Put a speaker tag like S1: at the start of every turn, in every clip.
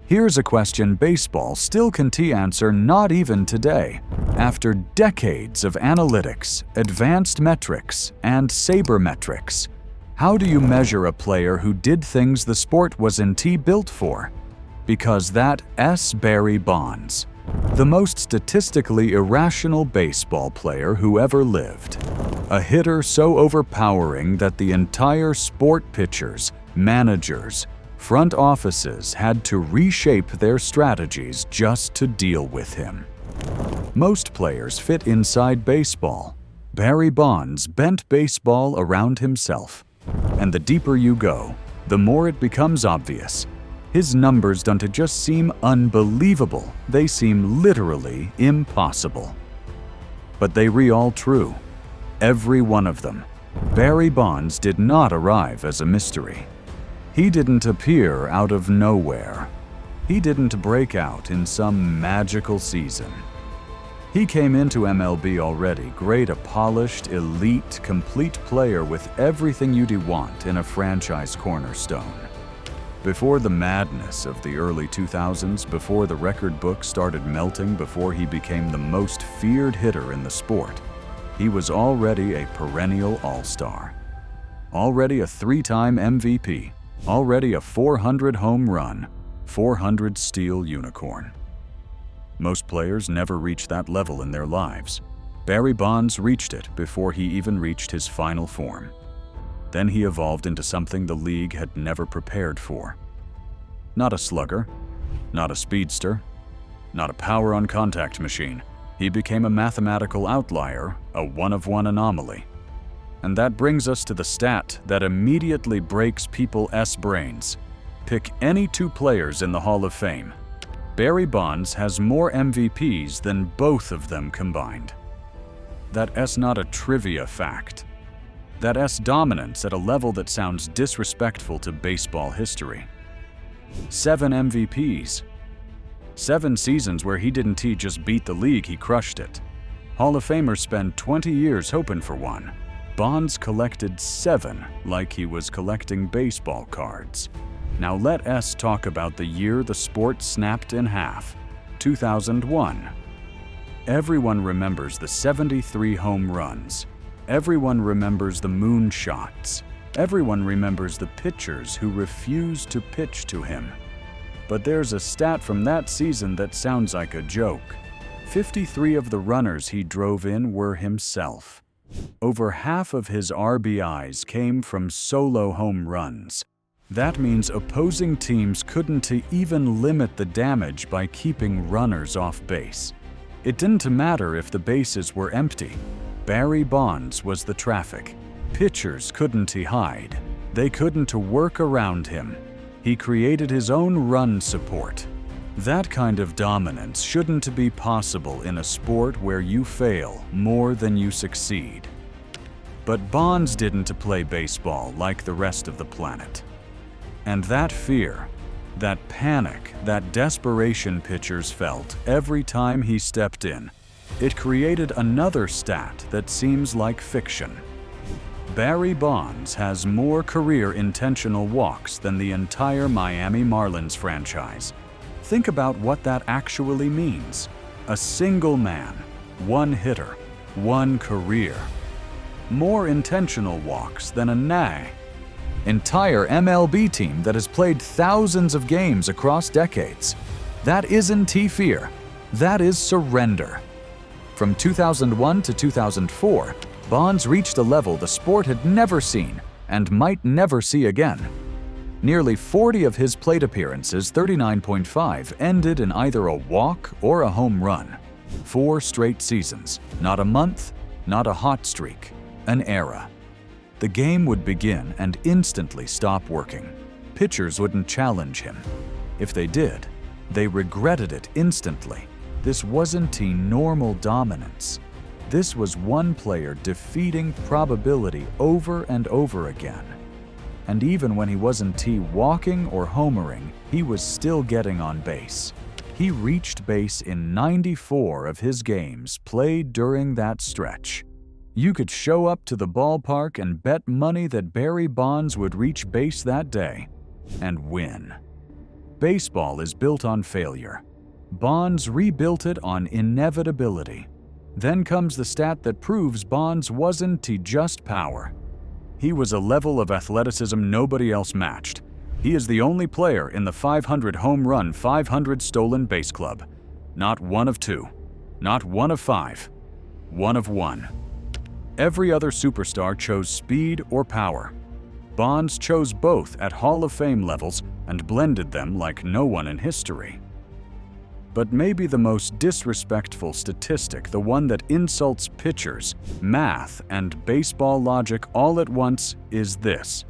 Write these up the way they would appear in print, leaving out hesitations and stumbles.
S1: Here's a question baseball still can't answer, not even today. After decades of analytics, advanced metrics, and sabermetrics, how do you measure a player who did things the sport wasn't built for? Because that S. Barry Bonds, the most statistically irrational baseball player who ever lived. A hitter so overpowering that the entire sport pitchers, managers, front offices had to reshape their strategies just to deal with him. Most players fit inside baseball. Barry Bonds bent baseball around himself. And the deeper you go, the more it becomes obvious. His numbers don't just seem unbelievable, they seem literally impossible. But they were all true. Every one of them. Barry Bonds did not arrive as a mystery. He didn't appear out of nowhere. He didn't break out in some magical season. He came into MLB already great, a polished, elite, complete player with everything you'd want in a franchise cornerstone. Before the madness of the early 2000s, before the record book started melting, before he became the most feared hitter in the sport, he was already a perennial all-star. Already a three-time MVP. Already a 400 home run, 400 steal unicorn. Most players never reach that level in their lives. Barry Bonds reached it before he even reached his final form. Then he evolved into something the league had never prepared for. Not a slugger, not a speedster, not a power-on-contact machine. He became a mathematical outlier, a one-of-one anomaly. And that brings us to the stat that immediately breaks people's brains. Pick any two players in the Hall of Fame. Barry Bonds has more MVPs than both of them combined. That's not a trivia fact. That's dominance at a level that sounds disrespectful to baseball history. 7 MVPs. 7 seasons where he didn't just beat the league, he crushed it. Hall of Famers spend 20 years hoping for one. Bonds collected 7 like he was collecting baseball cards. Now let us talk about the year the sport snapped in half, 2001. Everyone remembers the 73 home runs. Everyone remembers the moonshots. Everyone remembers the pitchers who refused to pitch to him. But there's a stat from that season that sounds like a joke. 53 of the runners he drove in were himself. Over half of his RBIs came from solo home runs. That means opposing teams couldn't even limit the damage by keeping runners off base. It didn't matter if the bases were empty. Barry Bonds was the traffic. Pitchers couldn't hide. They couldn't work around him. He created his own run support. That kind of dominance shouldn't be possible in a sport where you fail more than you succeed. But Bonds didn't play baseball like the rest of the planet. And that fear, that panic, that desperation pitchers felt every time he stepped in, it created another stat that seems like fiction. Barry Bonds has more career intentional walks than the entire Miami Marlins franchise. Think about what that actually means. A single man, one hitter, one career. More intentional walks than a entire MLB team that has played thousands of games across decades. That isn't fear. That is surrender. From 2001 to 2004, Bonds reached a level the sport had never seen and might never see again. Nearly 40 of his plate appearances, 39.5, ended in either a walk or a home run. 4 straight seasons, not a month, not a hot streak, an era. The game would begin and instantly stop working. Pitchers wouldn't challenge him. If they did, they regretted it instantly. This wasn't normal dominance. This was one player defeating probability over and over again. And even when he wasn't walking or homering, he was still getting on base. He reached base in 94 of his games played during that stretch. You could show up to the ballpark and bet money that Barry Bonds would reach base that day and win. Baseball is built on failure. Bonds rebuilt it on inevitability. Then comes the stat that proves Bonds wasn't just power. He was a level of athleticism nobody else matched. He is the only player in the 500 home run, 500 stolen base club. Not one of two, not one of five, one of one. Every other superstar chose speed or power. Bonds chose both at Hall of Fame levels and blended them like no one in history. But maybe the most disrespectful statistic, the one that insults pitchers, math, and baseball logic all at once, is this.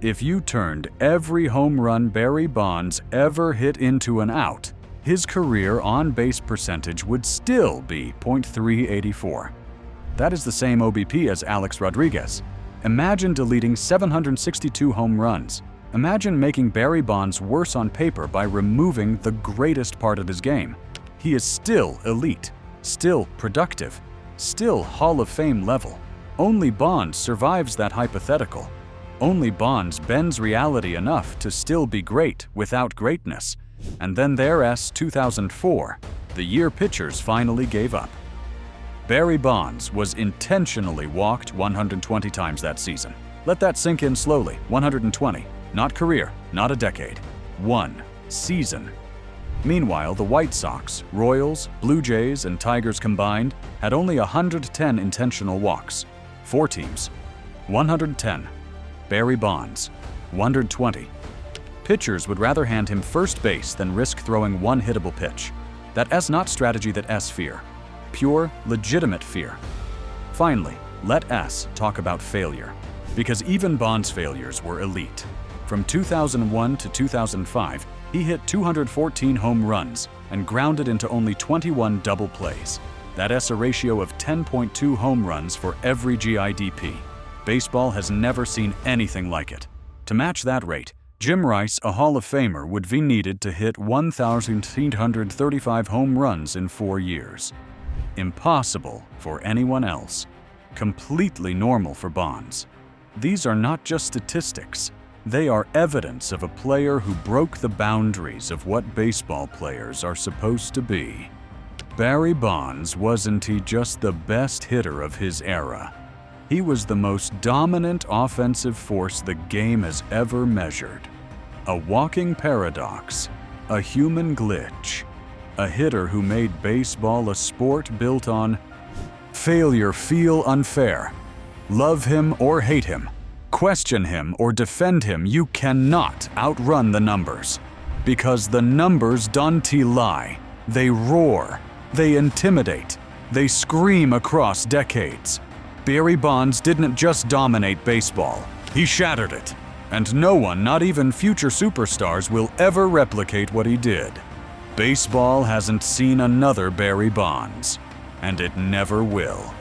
S1: If you turned every home run Barry Bonds ever hit into an out, his career on-base percentage would still be .384. That is the same OBP as Alex Rodriguez. Imagine deleting 762 home runs. Imagine making Barry Bonds worse on paper by removing the greatest part of his game. He is still elite, still productive, still Hall of Fame level. Only Bonds survives that hypothetical. Only Bonds bends reality enough to still be great without greatness. And then there's 2004, the year pitchers finally gave up. Barry Bonds was intentionally walked 120 times that season. Let that sink in slowly, 120. Not career, not a decade. One season. Meanwhile, the White Sox, Royals, Blue Jays, and Tigers combined had only 110 intentional walks. 4 teams. 110. Barry Bonds. 120. Pitchers would rather hand him first base than risk throwing one hittable pitch. That's not strategy, that's fear. Pure, legitimate fear. Finally, let us talk about failure. Because even Bonds' failures were elite. From 2001 to 2005, he hit 214 home runs and grounded into only 21 double plays. That's a ratio of 10.2 home runs for every GIDP. Baseball has never seen anything like it. To match that rate, Jim Rice, a Hall of Famer, would be needed to hit 1,835 home runs in 4 years. Impossible for anyone else. Completely normal for Bonds. These are not just statistics. They are evidence of a player who broke the boundaries of what baseball players are supposed to be. Barry Bonds wasn't just the best hitter of his era. He was the most dominant offensive force the game has ever measured. A walking paradox, a human glitch, a hitter who made baseball a sport built on failure feel unfair. Love him or hate him. Question him or defend him, you cannot outrun the numbers. Because the numbers don't lie. They roar. They intimidate. They scream across decades. Barry Bonds didn't just dominate baseball. He shattered it. And no one, not even future superstars, will ever replicate what he did. Baseball hasn't seen another Barry Bonds. And it never will.